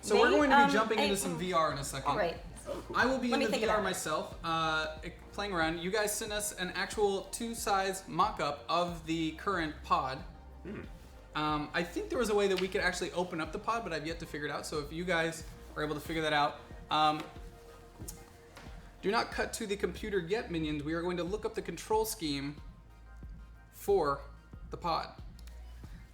So we're going to be jumping into some VR in a second. All right. Oh, cool. I will be in the VR it. myself, playing around. You guys sent us an actual 2-size mock-up of the current pod. I think there was a way that we could actually open up the pod, but I've yet to figure it out. So if you guys are able to figure that out, do not cut to the computer yet, minions. We are going to look up the control scheme for the pod.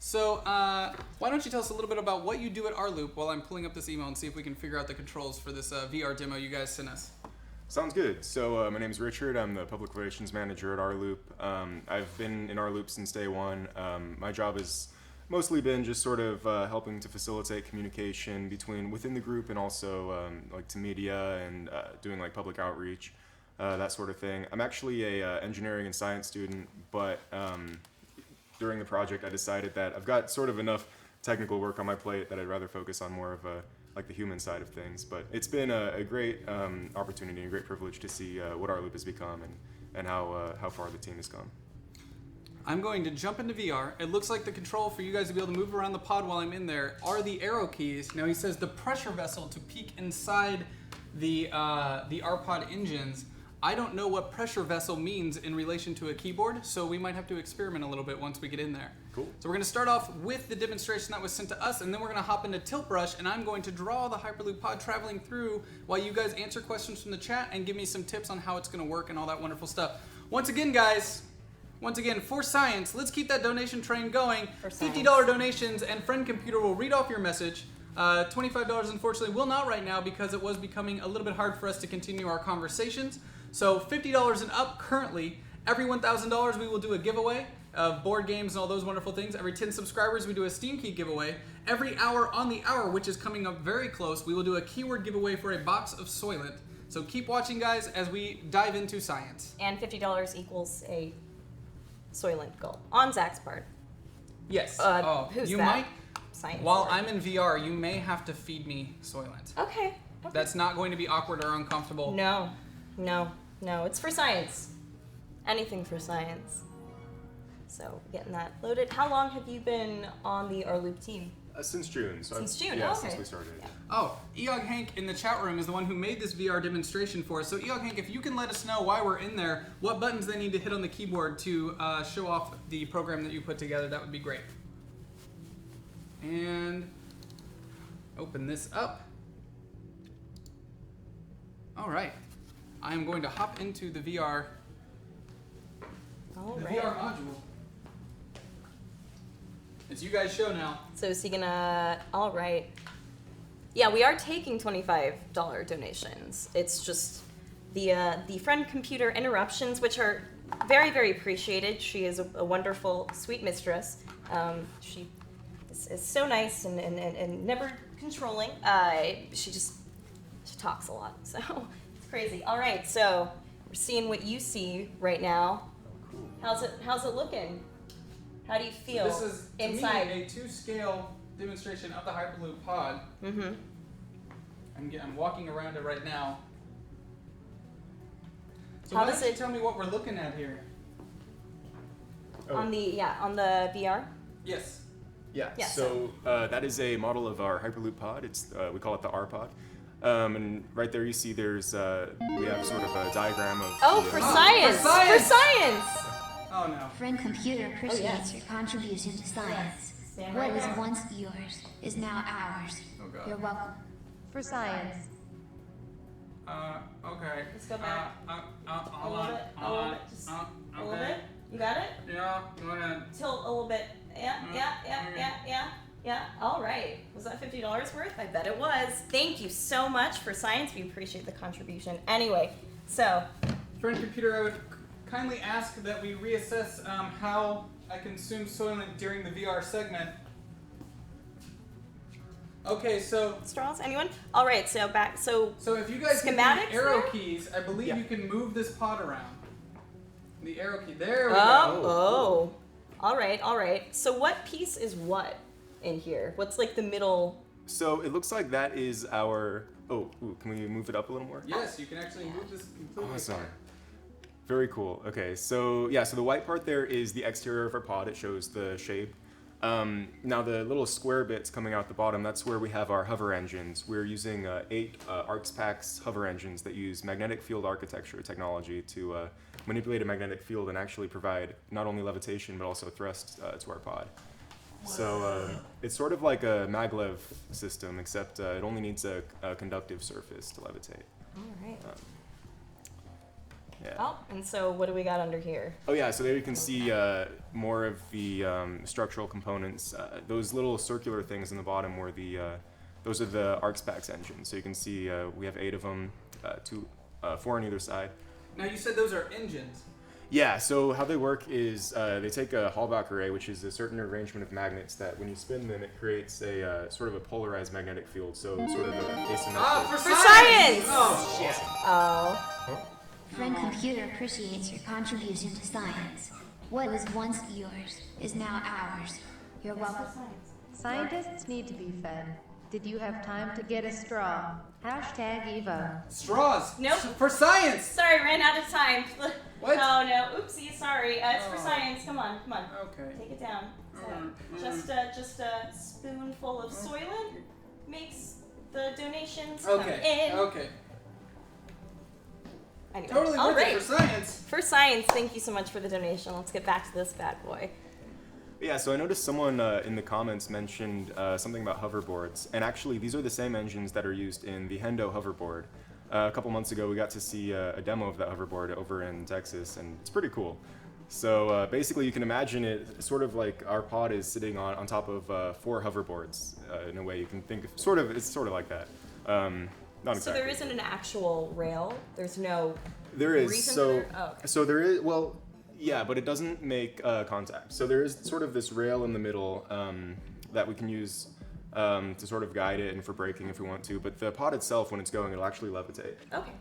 So why don't you tell us a little bit about what you do at rLoop while I'm pulling up this email and see if we can figure out the controls for this VR demo you guys sent us. Sounds good. So my name is Richard. I'm the public relations manager at rLoop. I've been in rLoop since day one. My job has mostly been just sort of helping to facilitate communication within the group and also like to media and doing like public outreach, that sort of thing. I'm actually a engineering and science student, but during the project I decided that I've got sort of enough technical work on my plate that I'd rather focus on more of like the human side of things. But it's been a great opportunity and a great privilege to see what rLoop has become and how far the team has come. I'm going to jump into VR. It looks like the control for you guys to be able to move around the pod while I'm in there are the arrow keys. Now he says the pressure vessel to peek inside the RPod engines. I don't know what pressure vessel means in relation to a keyboard, so we might have to experiment a little bit once we get in there. Cool. So we're going to start off with the demonstration that was sent to us, and then we're going to hop into Tilt Brush, and I'm going to draw the Hyperloop pod traveling through while you guys answer questions from the chat and give me some tips on how it's going to work and all that wonderful stuff. Once again, guys, for science, let's keep that donation train going. $50 donations, and Friend Computer will read off your message. $25, unfortunately, will not right now because it was becoming a little bit hard for us to continue our conversations. So $50 and up currently. Every $1,000, we will do a giveaway of board games and all those wonderful things. Every 10 subscribers, we do a Steam Key giveaway. Every hour on the hour, which is coming up very close, we will do a keyword giveaway for a box of Soylent. So keep watching, guys, as we dive into science. And $50 equals a Soylent goal on Zach's part. Yes. Who's you that? might. Science. While I'm in VR, you may have to feed me Soylent. Okay. That's not going to be awkward or uncomfortable. No. It's for science. Anything for science. So getting that loaded. How long have you been on the rLoop team? Since June. So Since June. Yeah, okay. since we started. Yeah. Oh, Eog Hank in the chat room is the one who made this VR demonstration for us. So Eog Hank, if you can let us know why we're in there, what buttons they need to hit on the keyboard to show off the program that you put together, that would be great. And open this up. All right. I am going to hop into the VR, VR module. It's you guys' show now. So is he gonna? All right. Yeah, we are taking $25 donations. It's just the Friend Computer interruptions, which are very, very appreciated. She is a wonderful, sweet mistress. She is so nice and never controlling. She talks a lot, so it's crazy. All right, so we're seeing what you see right now. Cool. How's it looking? How do you feel This is, to inside? me, a 2-scale demonstration of the Hyperloop pod. Mm-hmm. I'm walking around it right now. So How why does don't you it- tell me what we're looking at here? Oh. On the VR. Yes. Yeah, Yeah, so that is a model of our Hyperloop pod. It's we call it the RPod. And right there you see there's, we have sort of a diagram of... Oh, the, for Oh, science! for science! For science! Oh no. Friend Computer appreciates yes. your contribution to science. Stand What right was there. once yours is now ours. Oh god. You're welcome. For science. Okay. Let's go back. Hold little on. bit, a Hold little on. bit, just Okay. A little bit. You got it? Yeah, go ahead. Tilt a little bit. Yeah. All right. Was that $50 worth? I bet it was. Thank you so much for science. We appreciate the contribution. Anyway, so Friend Computer, I would kindly ask that we reassess how I consume Soylent during the VR segment. Okay, so straws. Anyone? All right. So back. So if you guys hit schematics the arrow there? keys, I believe Yeah. you can move this pod around. The arrow key. There we Oh. All right. So what piece is what in here? What's like the middle? So it looks like that is our... Oh, can we move it up a little more? go. Yes, you can actually move this completely. Awesome. apart. Very cool. Okay, so yeah, so the white part there is the exterior of our pod. It shows the shape. Now the little square bits coming out the bottom, that's where we have our hover engines. We're using 8 ArcSpax hover engines that use magnetic field architecture technology to manipulate a magnetic field and actually provide not only levitation but also thrust to our pod. So it's sort of like a maglev system, except it only needs a conductive surface to levitate. All right. Yeah. Oh, and so what do we got under here? Oh yeah, so there you can see more of the structural components. Those little circular things in the bottom were those are the ArcSpax engines. So you can see we have 8 of them, 4 on either side. Now you said those are engines. Yeah, so how they work is they take a Hallback array, which is a certain arrangement of magnets that when you spin them, it creates a sort of a polarized magnetic field, so sort of an asymmetric. Ah, for science! Oh, shit. Oh. Friend Computer appreciates your contribution to science. What was once yours is now ours. You're welcome. Scientists need to be fed. Did you have time to get a straw? Hashtag Eva. Straws. Nope. For science. Sorry, ran out of time. What? Oh no, oopsie, sorry. It's for Oh. science. Come on. Okay. Take it down. So, just a spoonful of Soylent makes the donations come Okay. in. Okay. Anyway, Totally all worth right. it for science. For science, thank you so much for the donation. Let's get back to this bad boy. Yeah, so I noticed someone in the comments mentioned something about hoverboards, and actually these are the same engines that are used in the Hendo hoverboard. A couple months ago we got to see a demo of that hoverboard over in Texas, and it's pretty cool. So basically you can imagine it sort of like our pod is sitting on top of 4 hoverboards in a way you can think of, it's sort of like that. Not exactly. So there isn't an actual rail? There's no There is. reason So, for there? Oh, okay. so there is, well, yeah, but it doesn't make contact. So there is sort of this rail in the middle that we can use to sort of guide it and for braking if we want to. But the pod itself, when it's going, it'll actually levitate. Okay.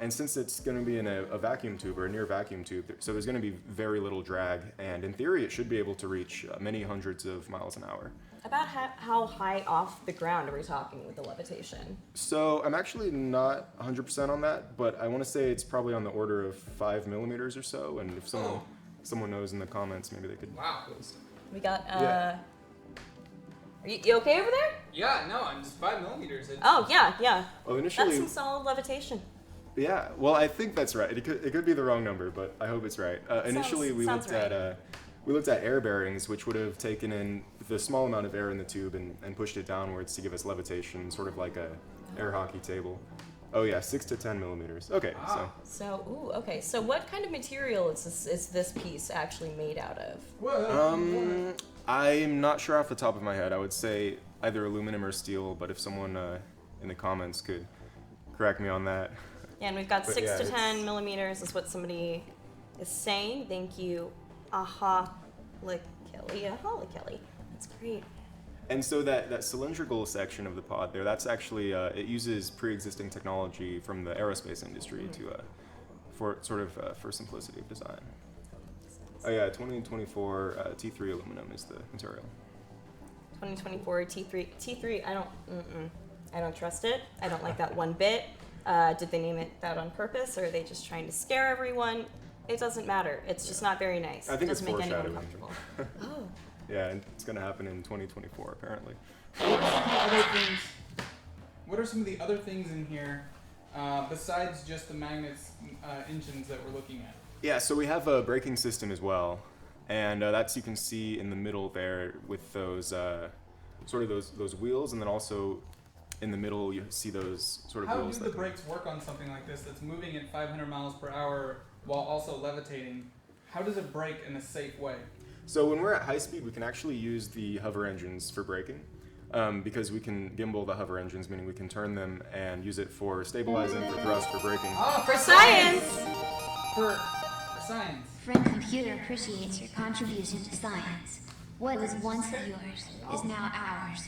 And since it's going to be in a vacuum tube or a near vacuum tube, so there's going to be very little drag. And in theory, it should be able to reach many hundreds of miles an hour. About how high off the ground are we talking with the levitation? So I'm actually not 100% on that, but I want to say it's probably on the order of 5 millimeters or so. And if someone knows in the comments, maybe they could. Wow. We got, Yeah. Are you okay over there? Yeah. No, I'm just 5 millimeters. Oh, yeah. Well, That's initially, some solid levitation. yeah. Well, I think that's right. It could be the wrong number, but I hope it's right. Initially, we sounds looked at air bearings, which would have taken in the small amount of air in the tube and pushed it downwards to give us levitation, sort of like a air hockey table. Oh yeah, 6 to 10 millimeters. Okay, Wow. Okay. So what kind of material is this piece actually made out of? Whoa. I'm not sure off the top of my head. I would say either aluminum or steel, but if someone in the comments could correct me on that. Yeah, and we've got But 6 yeah, to it's- 10 millimeters is what somebody is saying. Thank you. Aha, Kelly. That's great. And so that cylindrical section of the pod there, that's actually, it uses pre-existing technology from the aerospace industry for simplicity of design. Oh yeah, 2024 T3 aluminum is the material. 2024 T3. I don't trust it. I don't like that one bit. Did they name it that on purpose, or are they just trying to scare everyone? It doesn't matter. It's just not very nice. I think it it's doesn't make anyone foreshadowing. comfortable. Oh. Yeah, and it's gonna happen in 2024 apparently. What are some of the other things in here besides just the magnets engines that we're looking at? Yeah, so we have a braking system as well, and that's you can see in the middle there with those those wheels, and then also in the middle you see those sort of How wheels. do the brakes work on something like this that's moving at 500 miles per hour while also levitating? How does it brake in a safe way? So when we're at high speed, we can actually use the hover engines for braking, because we can gimbal the hover engines, meaning we can turn them and use it for stabilizing, for thrust, for braking. Ah, for Science! For science. Friend Computer appreciates your contribution to science. What was once yours is now ours.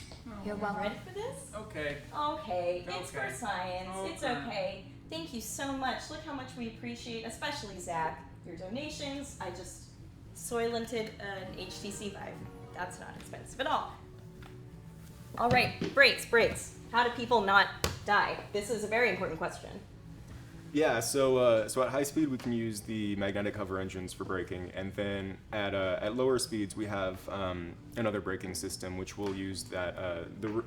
You're welcome. Ready for this? Okay. Okay, it's for Okay. science. It's Okay. okay. Thank you so much. Look how much we appreciate, especially Zach, your donations. I just soylented an HTC Vive. That's not expensive at all. All right, brakes. How do people not die? This is a very important question. Yeah, so at high speed we can use the magnetic hover engines for braking, and then at lower speeds we have another braking system which will use that.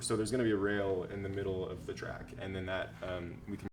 So there's going to be a rail in the middle of the track, and then that we can